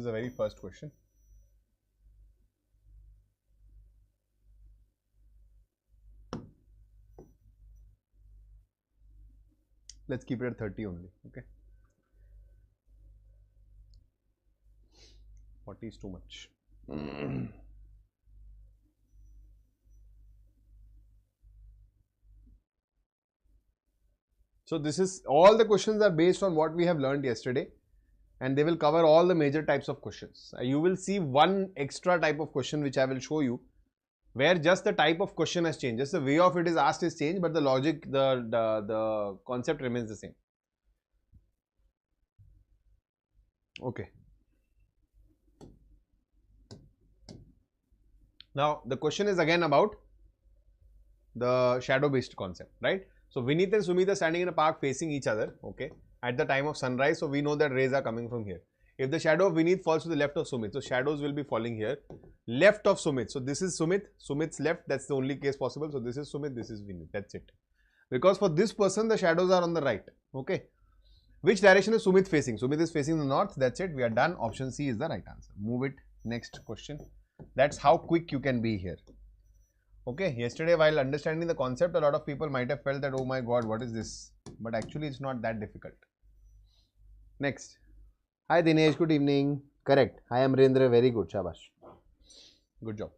the very first question. Let's keep it at 30 only, okay? 40 is too much. So this is, all the questions are based on what we have learned yesterday, and they will cover all the major types of questions. You will see one extra type of question which I will show you, where just the type of question has changed. Just the way of it is asked is changed, but the logic, the concept remains the same. Okay. Now the question is again about the shadow based concept, right? So Vineet and Sumit are standing in a park facing each other, okay, at the time of sunrise. So we know that rays are coming from here. If the shadow of Vineet falls to the left of Sumit, so shadows will be falling here, left of Sumit. So this is Sumit, Sumit's left, that's the only case possible. So this is Sumit, this is Vineet, that's it. Because for this person, the shadows are on the right, okay. Which direction is Sumit facing? Sumit is facing the north, that's it, we are done. Option C is the right answer. Move it, next question. That's how quick you can be here. Okay, yesterday while understanding the concept, a lot of people might have felt that, oh my god, what is this? But actually it's not that difficult. Next. Hi Dinesh, good evening. Correct. Hi Amrendra, very good. Shabash. Good job.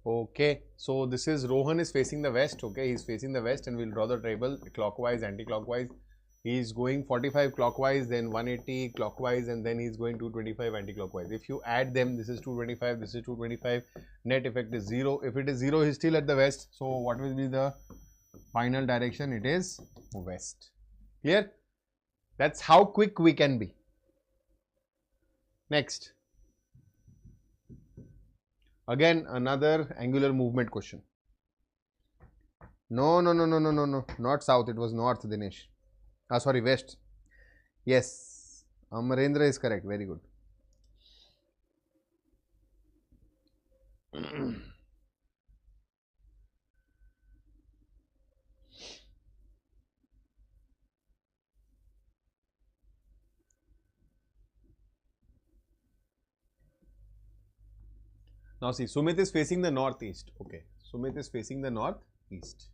Okay, so this is Rohan is facing the west, okay, he's facing the west, and we'll draw the table clockwise, anti-clockwise. He's going 45 clockwise, then 180 clockwise, and then he's going 225 anti-clockwise. If you add them, this is 225, this is 225, net effect is 0. If it is 0, he's still at the west. So what will be the final direction? It is west. Clear? That's how quick we can be. Next. Again, another angular movement question. No, not south, it was north, Dinesh. Ah, sorry, west. Yes, Amarendra is correct, very good. Now see, Sumit is facing the northeast. Okay, Sumit is facing the northeast.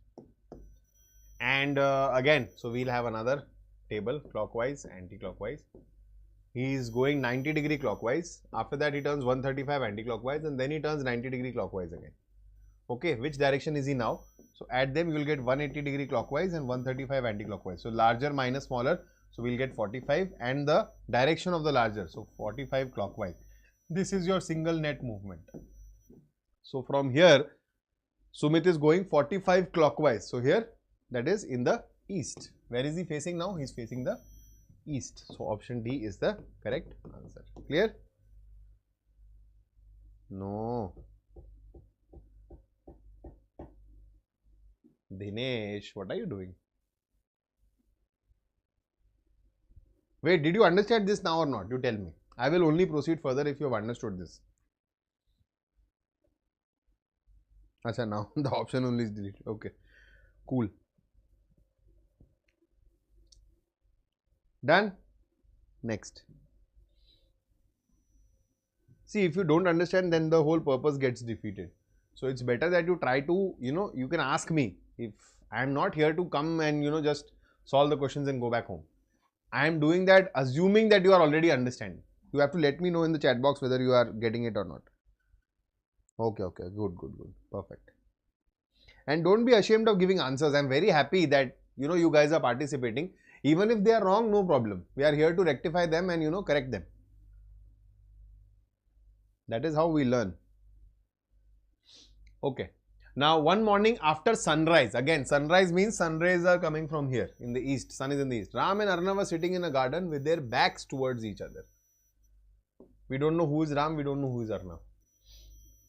And again, so we'll have another table clockwise, anti-clockwise. He is going 90° clockwise. After that, he turns 135 anti-clockwise, and then he turns 90° clockwise again. Okay, which direction is he now? So add them, you will get 180° clockwise and 135 anti-clockwise. So larger minus smaller, so we'll get 45, and the direction of the larger, so 45 clockwise. This is your single net movement. So from here, Sumit is going 45 clockwise. So here, that is in the east. Where is he facing now? He is facing the east. So option D is the correct answer. Clear? No. Dinesh, what are you doing? Wait, did you understand this now or not? You tell me. I will only proceed further if you have understood this. Acha, now the option only is deleted. Okay, cool. Done? Next. See, if you don't understand, then the whole purpose gets defeated. So it's better that you try to, you can ask me. If I am not here to come and, just solve the questions and go back home. I am doing that assuming that you are already understanding. You have to let me know in the chat box whether you are getting it or not. Okay, good, perfect. And don't be ashamed of giving answers. I am very happy that, you guys are participating. Even if they are wrong, no problem. We are here to rectify them and, correct them. That is how we learn. Okay. Now, one morning after sunrise, again, sunrise means sun rays are coming from here in the east. Sun is in the east. Ram and Arnav are sitting in a garden with their backs towards each other. We don't know who is Ram, we don't know who is Arnav.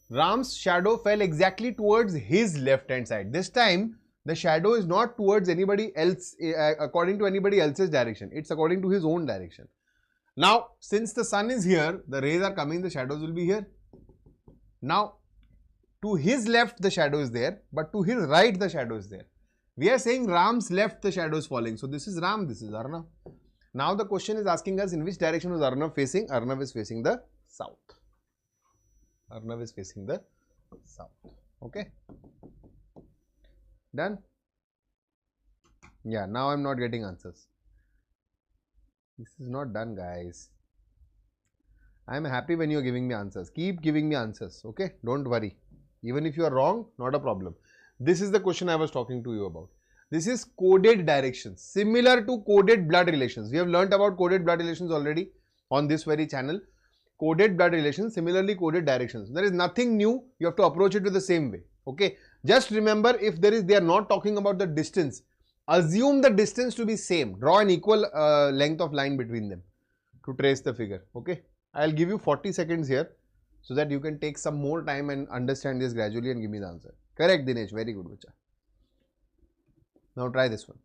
Ram's shadow fell exactly towards his left hand side. This time, The shadow is not towards anybody else, according to anybody else's direction. It's according to his own direction. Now, since the sun is here, the rays are coming, the shadows will be here. Now, to his left, the shadow is there, but to his right, the shadow is there. We are saying Ram's left, the shadow is falling. So, this is Ram, this is Arnav. Now, the question is asking us in which direction was Arnav facing? Arnav is facing the south. Arnav is facing the south. Okay. Done? Yeah, now I am not getting answers. This is not done, guys. I am happy when you are giving me answers. Keep giving me answers. Okay. Don't worry. Even if you are wrong, not a problem. This is the question I was talking to you about. This is coded directions, similar to coded blood relations. We have learnt about coded blood relations already on this very channel. Coded blood relations, similarly coded directions. There is nothing new. You have to approach it with the same way. Okay. Just remember, if they are not talking about the distance, assume the distance to be same. Draw an equal length of line between them to trace the figure. Okay. I'll give you 40 seconds here so that you can take some more time and understand this gradually and give me the answer. Correct, Dinesh. Very good, bacha. Now try this one.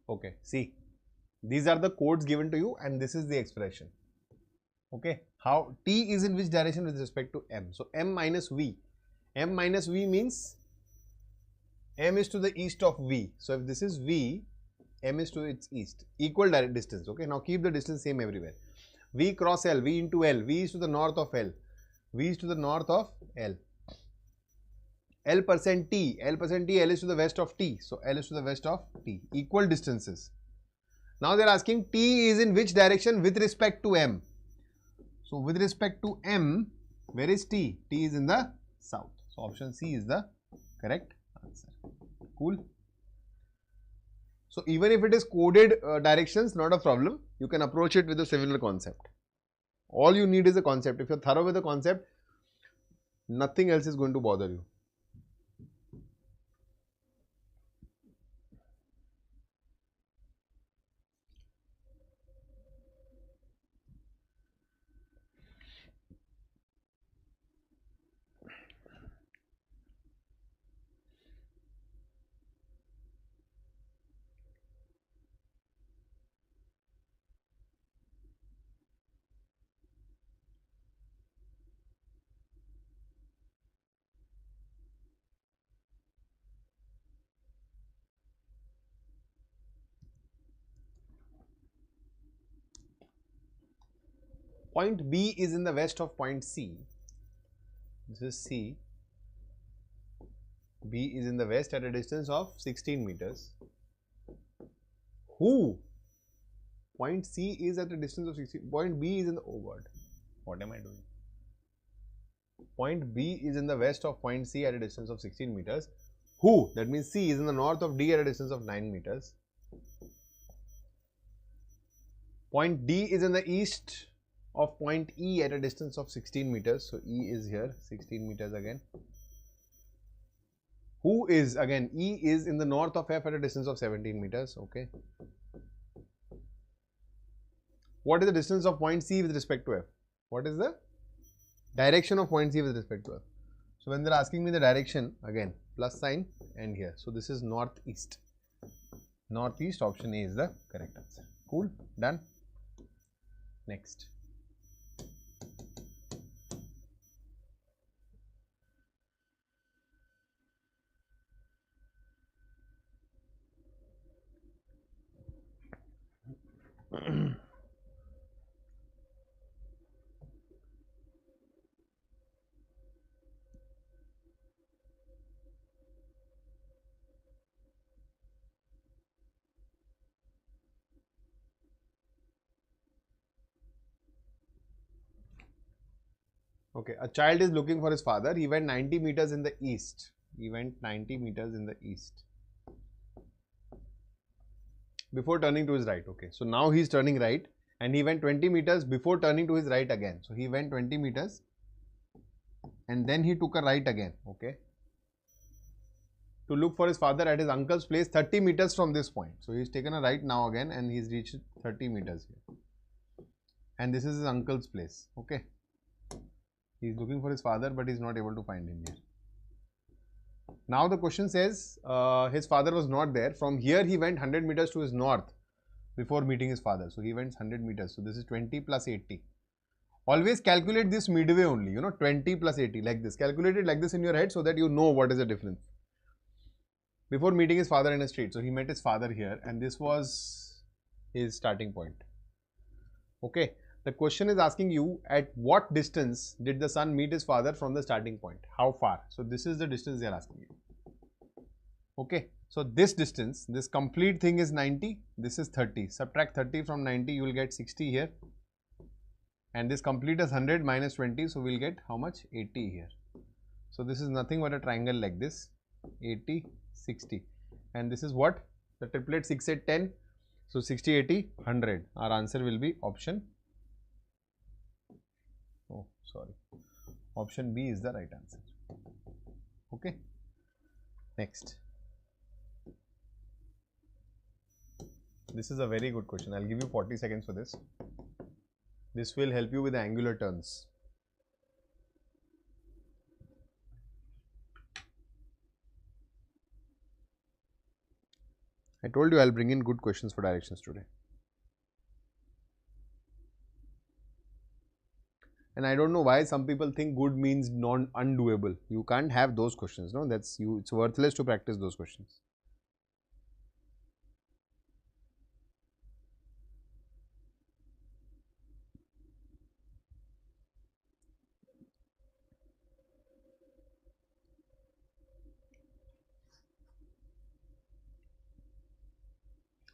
Okay, see, these are the codes given to you and this is the expression. Okay, how t is in which direction with respect to m? So, m minus v. M minus v means m is to the east of v. So, if this is v, m is to its east. Equal direct distance. Okay, now keep the distance same everywhere. V cross L, v into L, v is to the north of L, v is to the north of L. L percent t, L percent t, L is to the west of t. So, L is to the west of t. Equal distances. Now, they are asking t is in which direction with respect to m. So, with respect to m, where is t? T is in the south. So, option C is the correct answer. Cool. So, even if it is coded directions, not a problem. You can approach it with a similar concept. All you need is a concept. If you are thorough with the concept, nothing else is going to bother you. Point B is in the west of point C. This is C. B is in the west at a distance of 16 meters. Who? Point C is at a distance of 16. Point B is in the, oh God, what am I doing? Point B is in the west of point C at a distance of 16 meters. Who? That means C is in the north of D at a distance of 9 meters. Point D is in the east of point E at a distance of 16 meters. So, E is here, 16 meters again. Who is, again, E is in the north of F at a distance of 17 meters. Okay. What is the distance of point C with respect to F? What is the direction of point C with respect to F? So, when they are asking me the direction, again, plus sign and here. So, this is northeast. Northeast, option A is the correct answer. Cool. Done. Next. Okay, a child is looking for his father. He went 90 meters in the east. He went 90 meters in the east. before turning to his right. Okay, so now he is turning right and he went 20 meters before turning to his right again. So he went 20 meters and then he took a right again. Okay, to look for his father at his uncle's place 30 meters from this point. So he's taken a right now again and he's reached 30 meters here. And this is his uncle's place. Okay, he's looking for his father but he's not able to find him here. Now the question says his father was not there. From here he went 100 meters to his north before meeting his father. So he went 100 meters. So this is 20 plus 80. Always calculate this midway only, you know, 20 plus 80 like this. Calculate it like this in your head so that you know what is the difference. Before meeting his father in a street. So he met his father here and this was his starting point. Okay. The question is asking you at what distance did the son meet his father from the starting point? How far? So this is the distance they are asking you. Okay. So this distance, this complete thing is 90. This is 30. Subtract 30 from 90, you will get 60 here. And this complete is 100 minus 20. So we'll get how much? 80 here. So this is nothing but a triangle like this. 80, 60. And this is what? The triplet 6, 8, 10. So 60, 80, 100. Our answer will be option. Oh, sorry. Option B is the right answer. Okay. Next. This is a very good question. I'll give you 40 seconds for this. This will help you with the angular turns. I told you I'll bring in good questions for directions today. And I don't know why some people think good means undoable. You can't have those questions. No, that's you. It's worthless to practice those questions.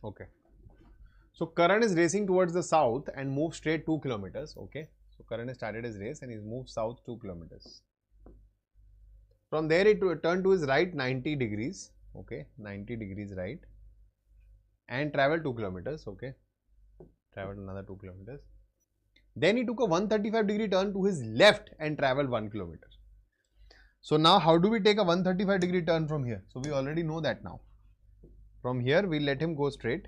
Okay. So Karan is racing towards the south and moves straight 2 kilometers. Okay. So Karan has started his race and he's moved south 2 kilometers. From there it turned to his right 90 degrees. Okay. 90 degrees right. And traveled 2 kilometers. Okay. Traveled another 2 kilometers. Then he took a 135-degree turn to his left and traveled 1 kilometer. So now how do we take a 135-degree turn from here? So we already know that now. From here, we let him go straight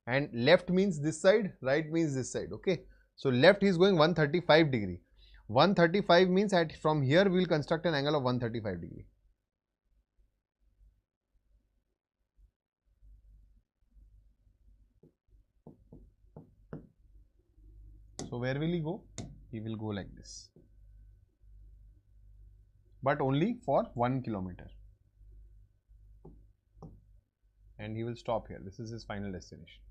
and left means this side, right means this side. Okay. So left he is going 135 degree. 135 means at from here we will construct an angle of 135 degree. So where will he go? He will go like this, but only for 1 kilometer. And he will stop here. This is his final destination.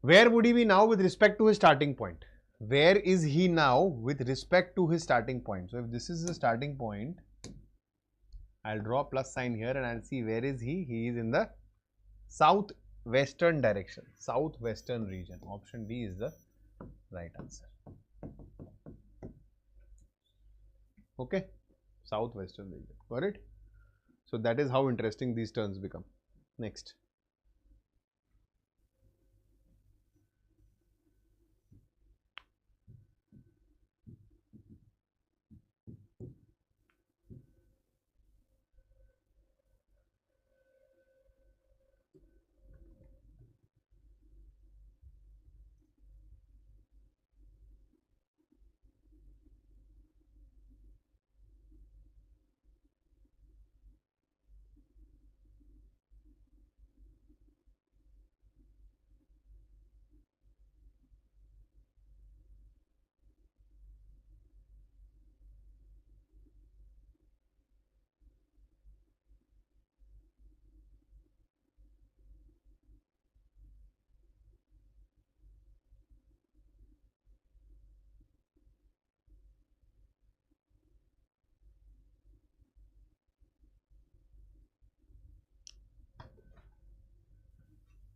Where would he be now with respect to his starting point? Where is he now with respect to his starting point? So if this is the starting point, I'll draw a plus sign here and I'll see where is he. He is in the southwestern direction, southwestern region. Option D is the right answer. Okay, southwestern region. Got it? So that is how interesting these turns become. Next.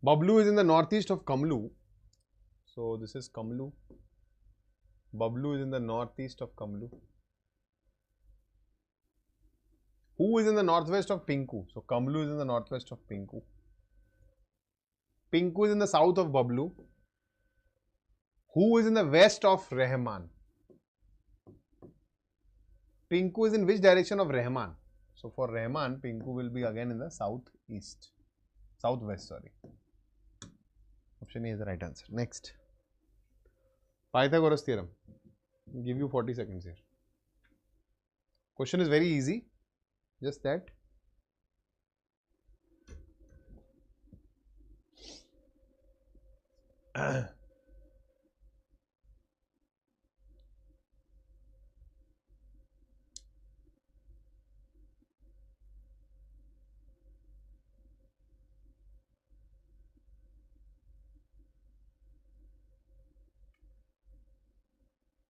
Bablu is in the northeast of Kamlu. So this is Kamlu. Bablu is in the northeast of Kamlu. Who is in the northwest of Pinku? So Kamlu is in the northwest of Pinku. Pinku is in the south of Bablu. Who is in the west of Rehman? Pinku is in which direction of Rehman? So for Rehman, Pinku will be again in the southwest, sorry. Option A is the right answer. Next. Pythagoras theorem. I'll give you 40 seconds here. Question is very easy. Just that.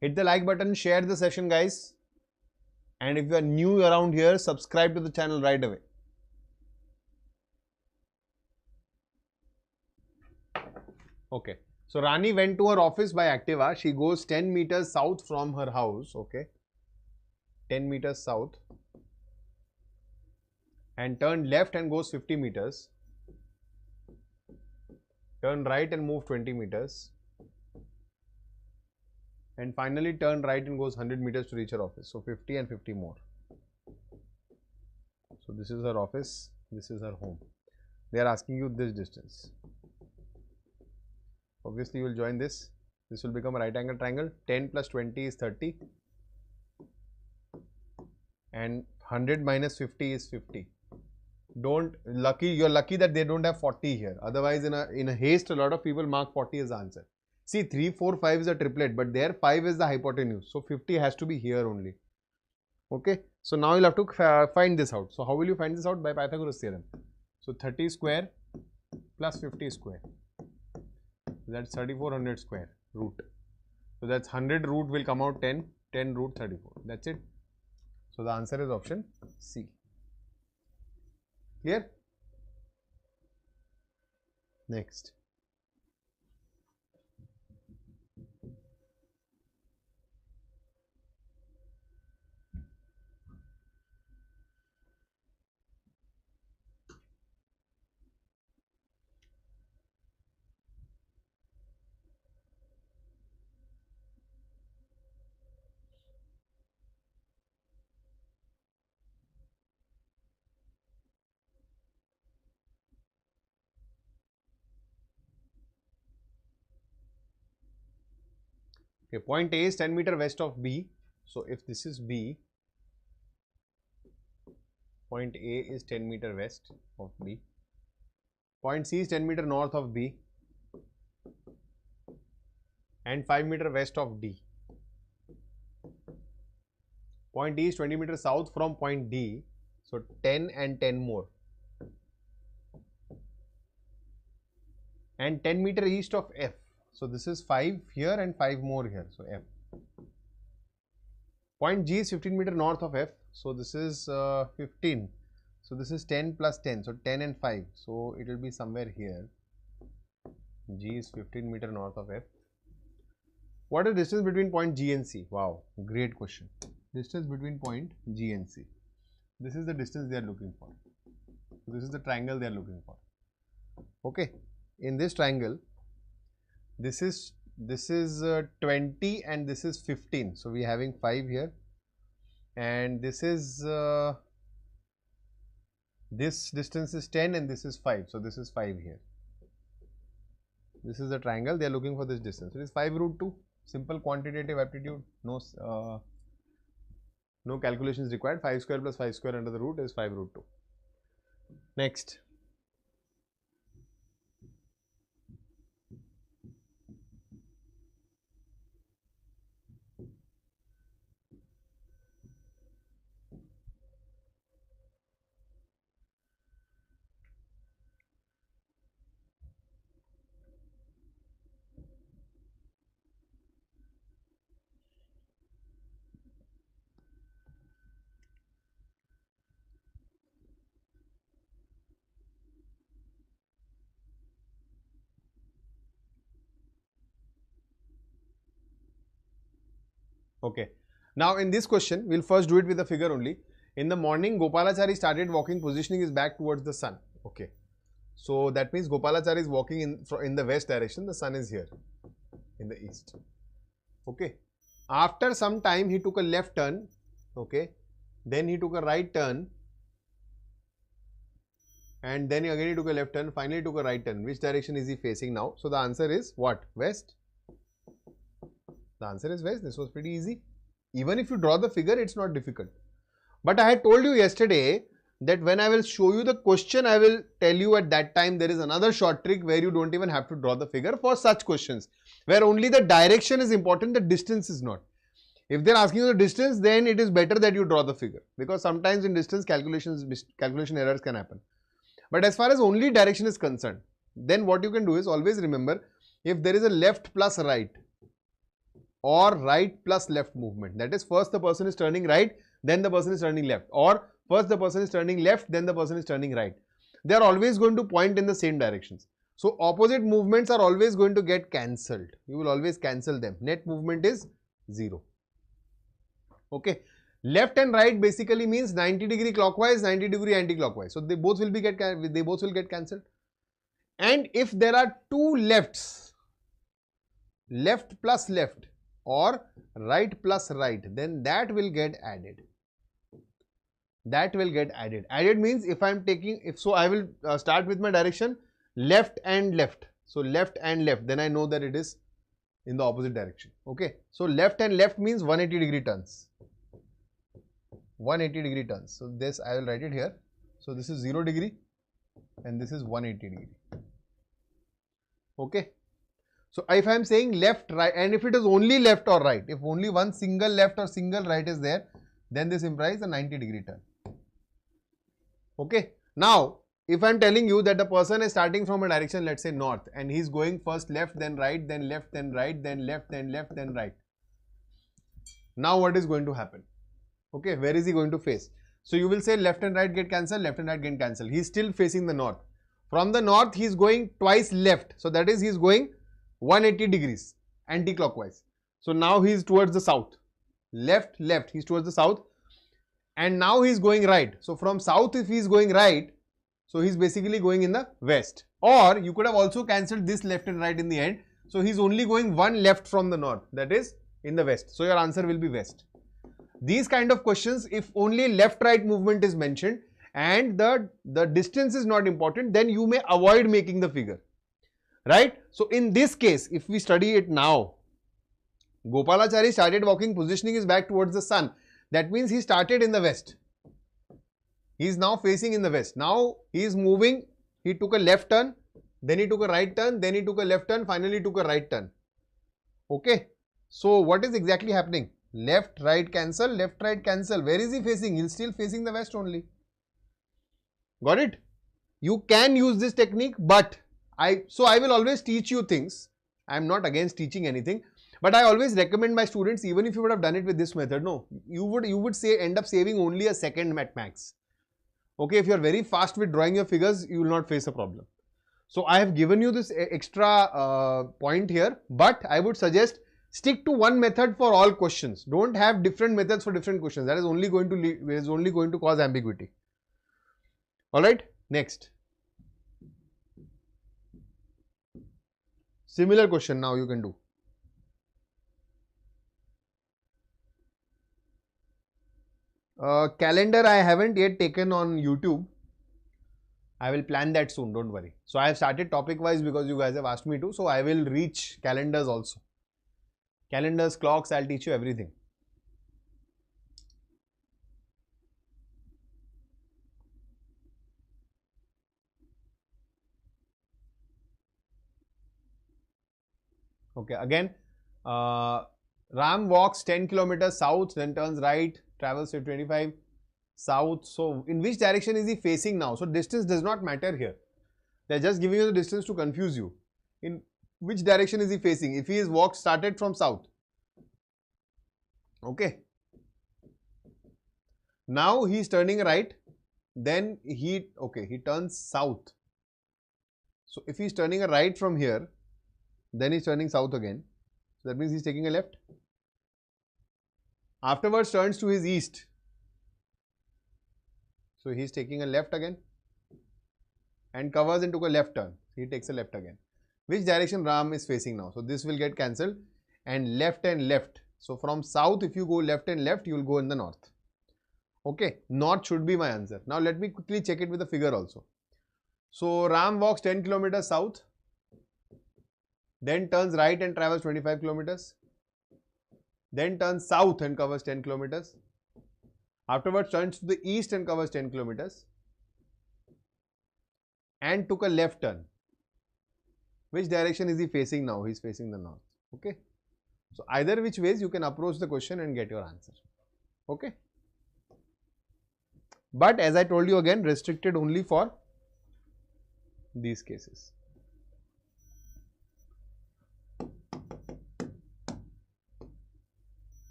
Hit the like button, share the session, guys. And if you are new around here, subscribe to the channel right away. Okay. So Rani went to her office by Activa. She goes 10 meters south from her house. Okay. 10 meters south. And turn left and goes 50 meters. Turn right and move 20 meters. And finally turn right and goes 100 meters to reach her office. So 50 and 50 more. So this is her office, this is her home. They are asking you this distance. Obviously you will join this. This will become a right angle triangle. 10 plus 20 is 30. And 100 minus 50 is 50. You're lucky that they don't have 40 here. Otherwise in a haste, a lot of people mark 40 as the answer. See, 3, 4, 5 is a triplet, but there 5 is the hypotenuse. So 50 has to be here only. Okay. So now you'll have to find this out. So how will you find this out? By Pythagoras theorem. So 30 square plus 50 square. That's 3400 square root. So that's 100 root will come out 10. 10 root 34. That's it. So the answer is option C. Clear? Next. Okay, point A is 10 meter west of B. So if this is B, point A is 10 meter west of B. Point C is 10 meter north of B and 5 meter west of D. Point D is 20 meter south from point D. So 10 and 10 more. And 10 meter east of F. So this is 5 here and 5 more here. So F. Point G is 15 meter north of F. So this is 15. So this is 10 plus 10. So 10 and 5. So it will be somewhere here. G is 15 meter north of F. What is the distance between point G and C? Wow, great question. Distance between point G and C. This is the distance they are looking for. This is the triangle they are looking for. Okay. In this triangle, this is 20 and this is 15. So we are having 5 here. And this is this distance is 10 and this is 5. So this is 5 here. This is the triangle. They are looking for this distance. It is 5 root 2. Simple quantitative aptitude. No calculations required. 5 square plus 5 square under the root is 5 root 2. Next. Okay. Now in this question, we'll first do it with the figure only. In the morning, Gopalachari started walking, positioning his back towards the sun. Okay. So that means Gopalachari is walking in the west direction. The sun is here in the east. Okay. After some time, he took a left turn. Okay. Then he took a right turn. And then again he took a left turn. Finally, he took a right turn. Which direction is he facing now? So the answer is what? West. The answer is west. This was pretty easy. Even if you draw the figure, it's not difficult. But I had told you yesterday that when I will show you the question, I will tell you at that time there is another short trick where you don't even have to draw the figure for such questions, where only the direction is important, the distance is not. If they are asking you the distance, then it is better that you draw the figure, because sometimes in distance calculation errors can happen. But as far as only direction is concerned, then what you can do is always remember, if there is a left plus right or right plus left movement, that is first the person is turning right, then the person is turning left, or first the person is turning left, then the person is turning right. They are always going to point in the same directions. So opposite movements are always going to get cancelled. You will always cancel them. Net movement is 0. Okay. Left and right basically means 90 degree clockwise, 90 degree anti-clockwise. So they both will get cancelled. And if there are two lefts, left plus left or right plus right, then that will get added. That will get added. Added means if I am taking, I will start with my direction left and left. So left and left, then I know that it is in the opposite direction. Okay. So left and left means 180 degree turns. 180 degree turns. So this I will write it here. So this is 0 degree and this is 180 degree. Okay. So if I am saying left, right, and if it is only left or right, if only one single left or single right is there, then this implies a 90 degree turn. Okay. Now, if I am telling you that the person is starting from a direction, let's say north, and he is going first left, then right, then left, then right, then left, then left, then right. Now what is going to happen? Okay, where is he going to face? So you will say left and right get cancelled, left and right get cancelled. He is still facing the north. From the north, he is going twice left. So that is, he is going 180 degrees anti-clockwise. So now he is towards the south. Left, left, he is towards the south. And now he is going right. So from south, if he is going right, so he is basically going in the west. Or you could have also cancelled this left and right in the end. So he is only going one left from the north, that is in the west. So your answer will be west. These kind of questions, if only left-right movement is mentioned and the distance is not important, then you may avoid making the figure. Right? So in this case, if we study it now, Gopalachari started walking, positioning his back towards the sun. That means he started in the west. He is now facing in the west. Now he is moving. He took a left turn, then he took a right turn, then he took a left turn, finally took a right turn. Okay. So what is exactly happening? Left, right, cancel, left, right, cancel. Where is he facing? He is still facing the west only. Got it? You can use this technique, but I will always teach you things. I am not against teaching anything, but I always recommend my students, even if you would have done it with this method, no, you would end up saving only a second at max. Okay, if you are very fast with drawing your figures, you will not face a problem. So I have given you this extra point here, but I would suggest stick to one method for all questions. Don't have different methods for different questions. That is only going to cause ambiguity. All right. Next. Similar question now you can do. Calendar I haven't yet taken on YouTube. I will plan that soon, don't worry. So I have started topic wise because you guys have asked me to. So I will reach calendars also. Calendars, clocks, I'll teach you everything. Okay, again, Ram walks 10 kilometers south, then turns right, travels 25 south. So in which direction is he facing now? So distance does not matter here. They are just giving you the distance to confuse you. In which direction is he facing? If he is started from south. Okay. Now he is turning right. Then he turns south. So if he is turning a right from here, then he is turning south again. So that means he is taking a left. Afterwards turns to his east. So he's taking a left again and covers and took a left turn. He takes a left again. Which direction Ram is facing now? So this will get cancelled, and left and left. So from south, if you go left and left, you will go in the north. Okay, north should be my answer. Now let me quickly check it with the figure also. So Ram walks 10 kilometers south, then turns right and travels 25 kilometers, then turns south and covers 10 kilometers. Afterwards turns to the east and covers 10 kilometers and took a left turn. Which direction is he facing now? He is facing the north. Okay. So either which ways you can approach the question and get your answer. Okay. But as I told you again, restricted only for these cases.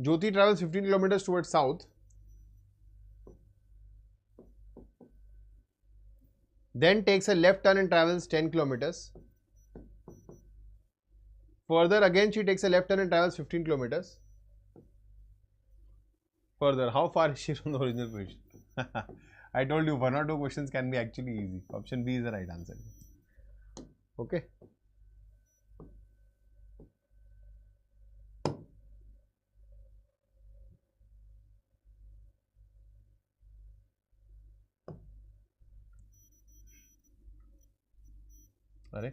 Jyoti travels 15 kilometers towards south. Then takes a left turn and travels 10 kilometers. Further again she takes a left turn and travels 15 kilometers. Further, how far is she from the original position? I told you 1 or 2 questions can be actually easy. Option B is the right answer. Okay. Arey.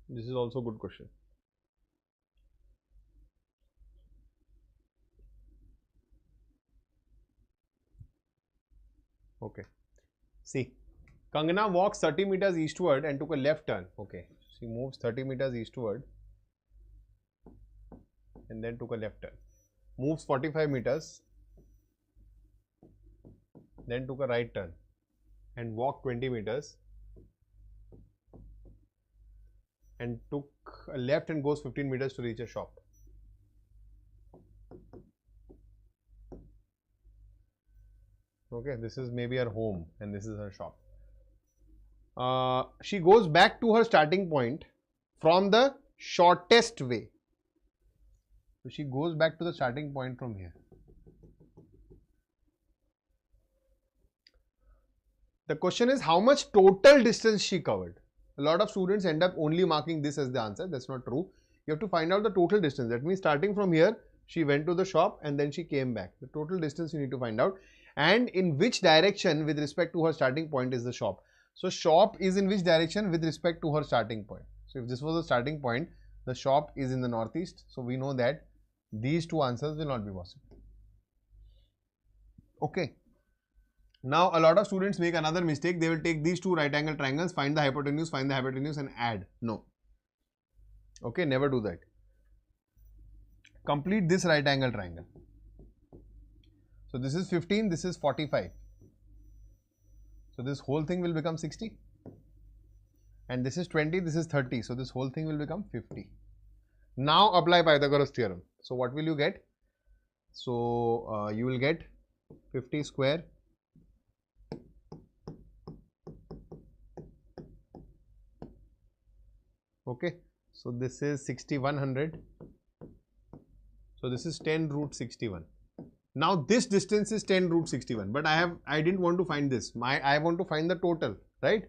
This is also a good question. Okay. See, Kangana walks 30 meters eastward and took a left turn. Okay. She moves 30 meters eastward and then took a left turn. Moves 45 meters, then took a right turn and walked 20 meters and took a left and goes 15 meters to reach a shop. Okay, this is maybe her home and this is her shop. She goes back to her starting point from the shortest way. So she goes back to the starting point from here. The question is how much total distance she covered. A lot of students end up only marking this as the answer. That's not true. You have to find out the total distance. That means starting from here, she went to the shop and then she came back. The total distance you need to find out. And in which direction with respect to her starting point is the shop. So shop is in which direction with respect to her starting point. So if this was the starting point, the shop is in the northeast. So we know that these two answers will not be possible. Okay. Now a lot of students make another mistake. They will take these two right angle triangles, find the hypotenuse and add. No. Okay, never do that. Complete this right angle triangle. So this is 15, this is 45. So this whole thing will become 60. And this is 20, this is 30. So this whole thing will become 50. Now apply Pythagoras theorem. So what will you get? So you will get 50 square okay. So this is 6100. So this is 10 root 61. Now this distance is 10 root 61, but I didn't want to find this. I want to find the total, right?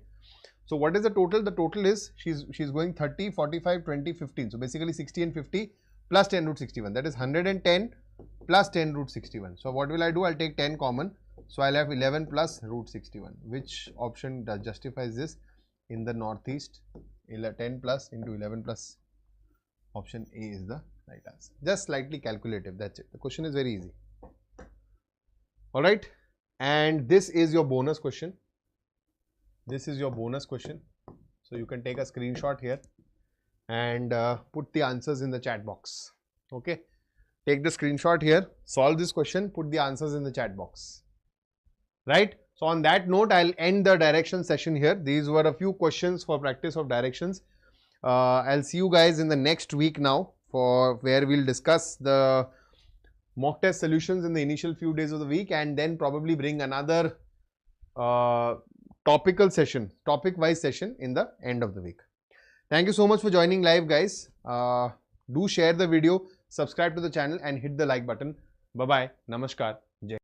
So what is the total? The total is she's going 30, 45, 20, 15. So basically 60 and 50 plus 10 root 61. That is 110 plus 10 root 61. So what will I do? I'll take 10 common. So I'll have 11 plus root 61. Which option justifies this? In the northeast, 10 plus into 11 plus. Option A is the right answer. Just slightly calculative. That's it. The question is very easy. Alright. And this is your bonus question. This is your bonus question. So you can take a screenshot here and put the answers in the chat box. Okay. Take the screenshot here, solve this question, put the answers in the chat box. Right. So on that note, I'll end the direction session here. These were a few questions for practice of directions. I'll see you guys in the next week now for where we'll discuss the mock test solutions in the initial few days of the week, and then probably bring another topical session, topic wise session in the end of the week. Thank you so much for joining live, guys. Do share the video, subscribe to the channel and hit the like button. Bye bye. Namaskar.